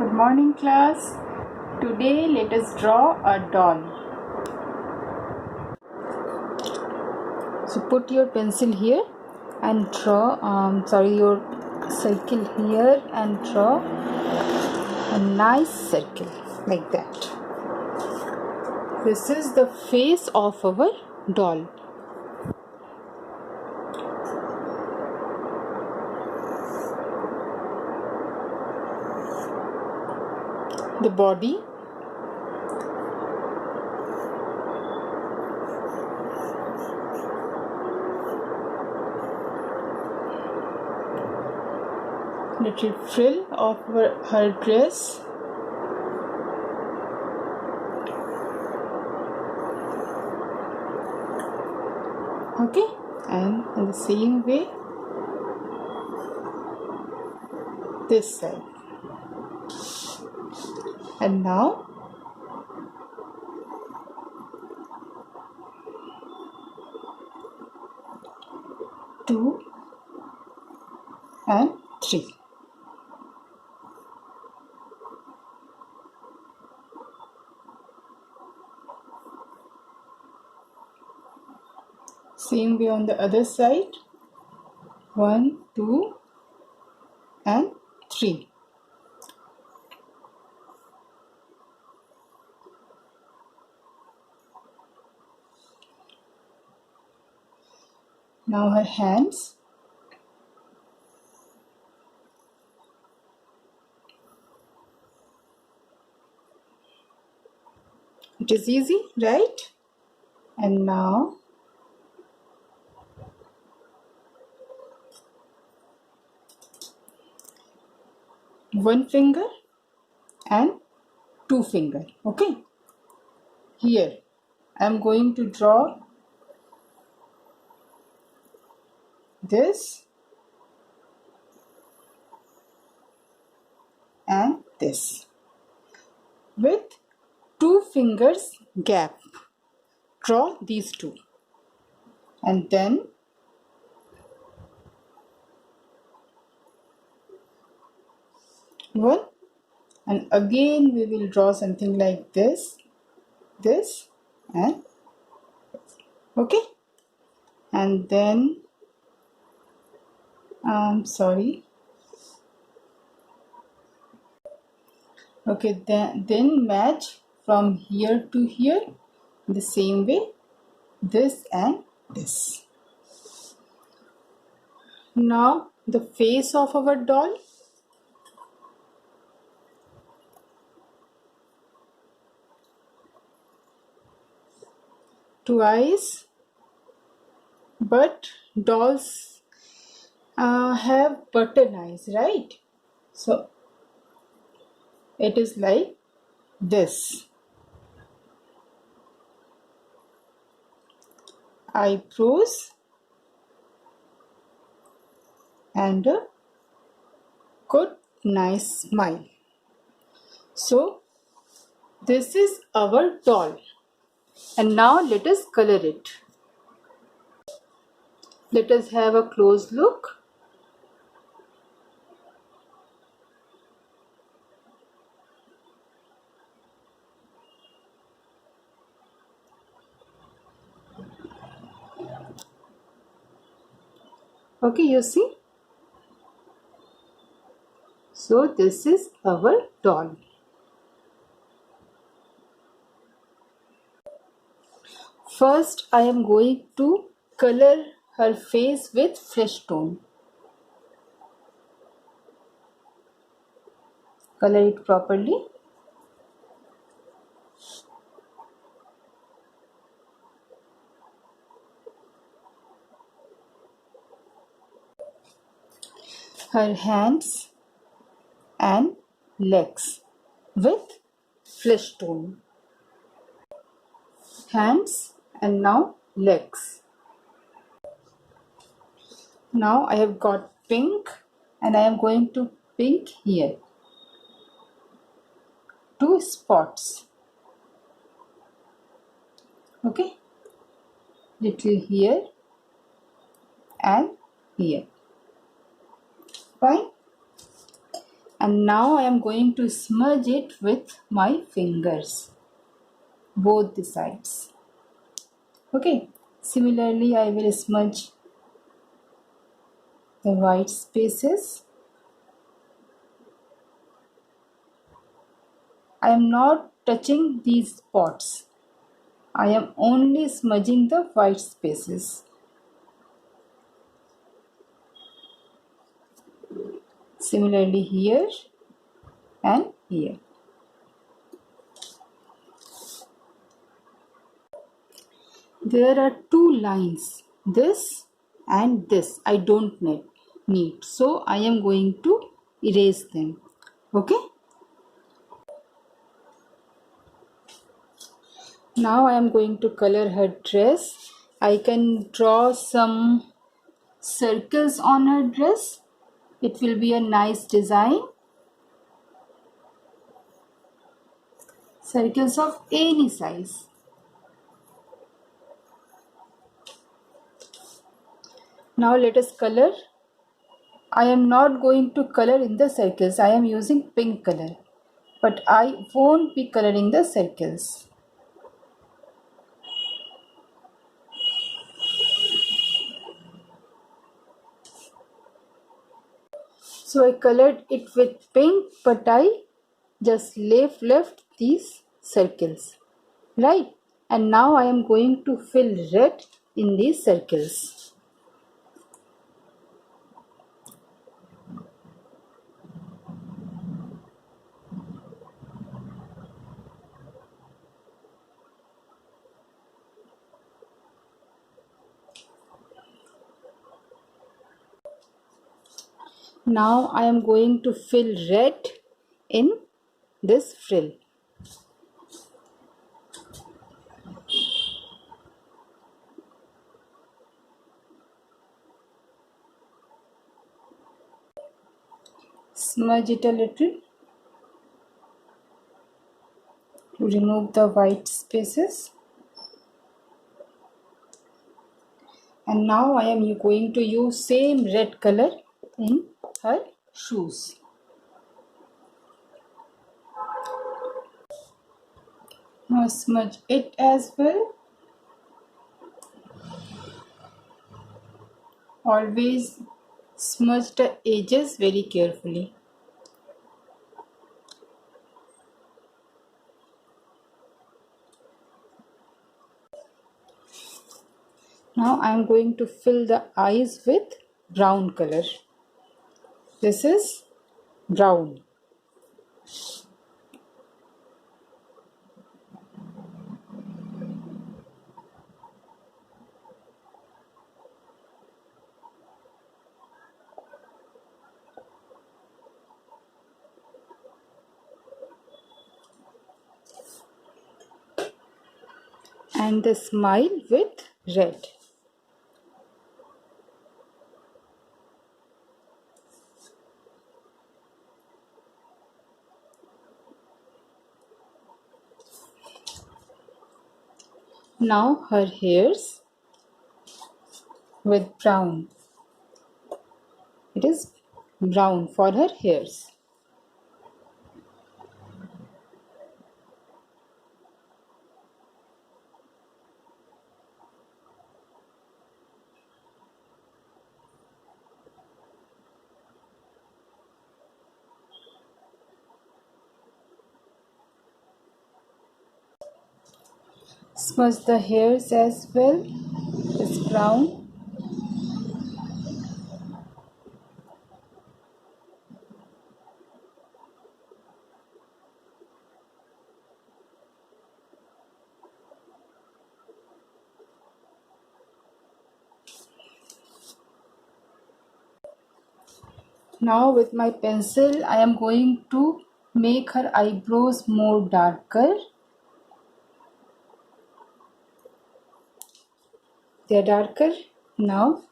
Good morning, class. Today let us draw a doll. So put your pencil here and draw your circle here and draw a nice circle like that. This is the face of our doll. The body, little frill of her dress, okay, and in the same way this side. And now two and three. Same way on the other side. 1, 2 and 3. Now her hands. It is easy, right? And now one finger and two finger. Okay. Here I am going to draw this and this with two fingers gap. Draw these two and then one, and again we will draw something like this and this. Okay, and then okay, then match from here to here the same way, this and this. Now the face of our doll. Two eyes, but dolls have button eyes, right? So it is like this. Eyebrows and a good nice smile. So this is our doll, and now let us color it. Let us have a close look. Okay, you see? So this is our doll. First I am going to color her face with flesh tone. Color it properly. Her hands and legs with flesh tone. Hands and now legs. Now I have got pink and I am going to pink here. Two spots. Okay. Little here and here. Fine. And now I am going to smudge it with my fingers, both the sides. Okay, similarly I will smudge the white spaces. I am not touching these spots. I am only smudging the white spaces. Similarly here and here. There are two lines, this and this. I don't need. So I am going to erase them. Okay. Now I am going to color her dress. I can draw some circles on her dress. It will be a nice design. Circles of any size. Now let us color. I am not going to color in the circles. I am using pink color. But I won't be coloring the circles. So I colored it with pink, but I just left these circles, right? And now I am going to fill red in these circles. Now I am going to fill red in this frill. Smudge it a little to remove the white spaces. And now I am going to use same red color in her shoes. Now smudge it as well. Always smudge the edges very carefully. Now I am going to fill the eyes with brown color. This is brown. And the smile with red. Now her hairs with brown. It is brown for her hairs. Smudge the hairs as well. It's brown. Now with my pencil I am going to make her eyebrows more darker. They are darker now.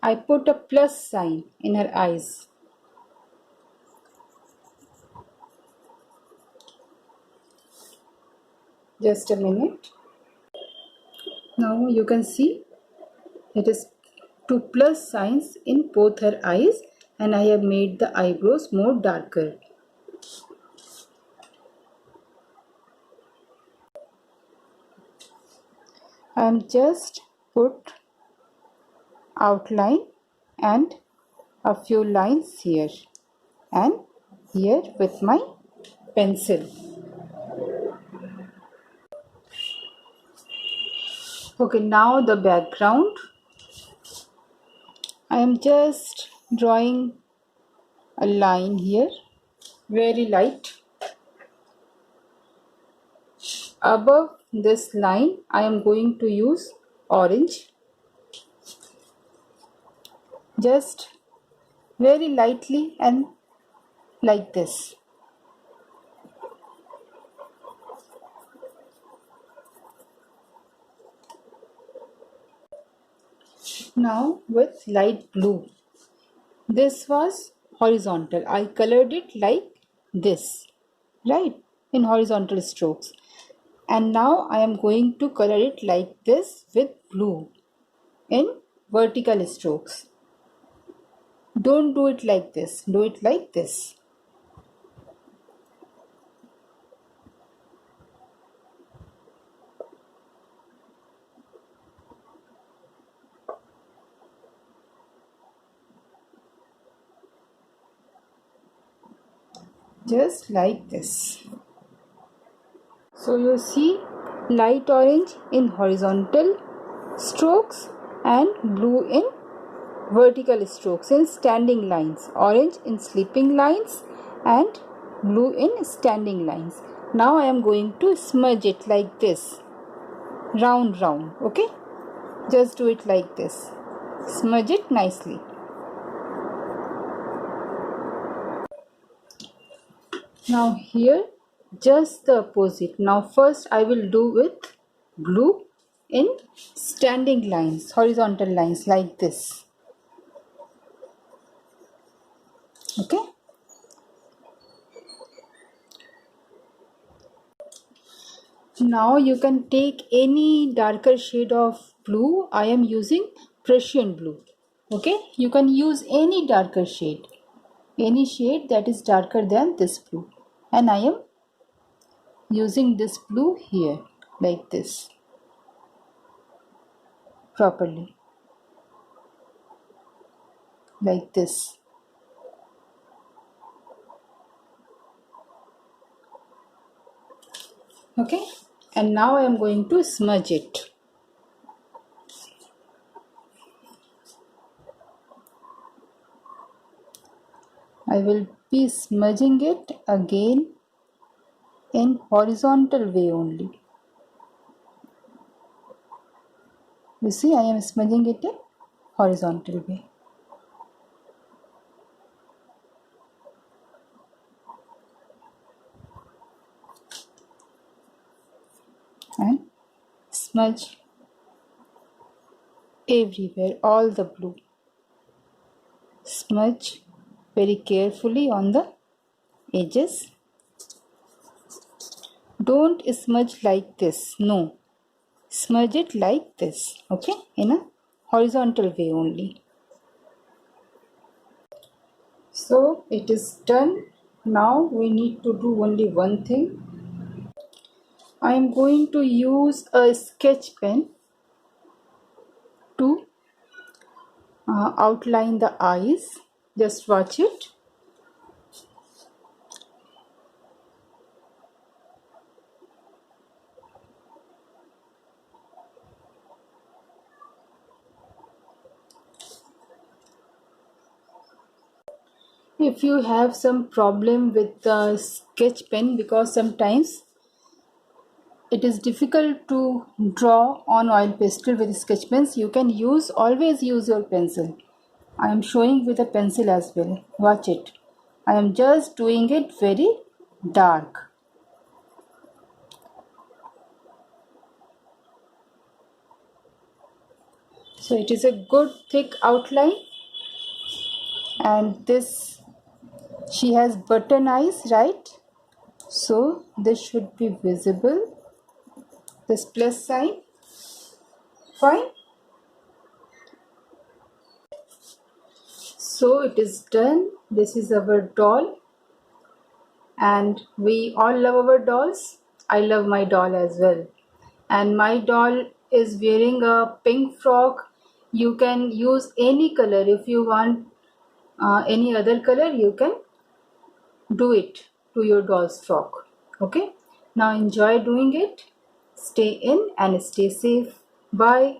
I put a plus sign in her eyes. Just a minute. Now you can see it is two plus signs in both her eyes, and I have made the eyebrows more darker. I am just put outline and a few lines here and here with my pencil. Okay, now the background. I am just drawing a line here, very light. Above this line, I am going to use orange. Just very lightly and like this. Now with light blue. This was horizontal. I colored it like this, right? In horizontal strokes. And now I am going to color it like this with blue in vertical strokes. Don't do it like this. Do it like this. Just like this. So you see light orange in horizontal strokes and blue in vertical strokes in standing lines, orange in sleeping lines and blue in standing lines. Now I am going to smudge it like this, round, okay? Just do it like this. Smudge it nicely. Now here just the opposite. Now first I will do with blue in standing lines, horizontal lines like this. Okay. Now you can take any darker shade of blue. I am using Prussian blue. Okay. You can use any darker shade. Any shade that is darker than this blue. And I am using this blue here like this. Properly. Like this. Okay. And now I am going to smudge it. I will be smudging it again in horizontal way only. You see, I am smudging it in horizontal way. And smudge everywhere, all the blue. Smudge very carefully on the edges. Don't smudge like this, no. Smudge it like this, okay, in a horizontal way only. So it is done. Now we need to do only one thing. I am going to use a sketch pen to outline the eyes. Just watch it. If you have some problem with the sketch pen, because sometimes it is difficult to draw on oil pastel with sketch pens, you can always use your pencil. I am showing with a pencil as well. Watch it. I am just doing it very dark. So it is a good thick outline, and this, she has button eyes, right? So this should be visible. This plus sign, fine. So it is done. This is our doll, and we all love our dolls. I love my doll as well, and my doll is wearing a pink frock. You can use any color. If you want any other color, you can do it to your doll's frock. Okay, now enjoy doing it. Stay in and stay safe. Bye.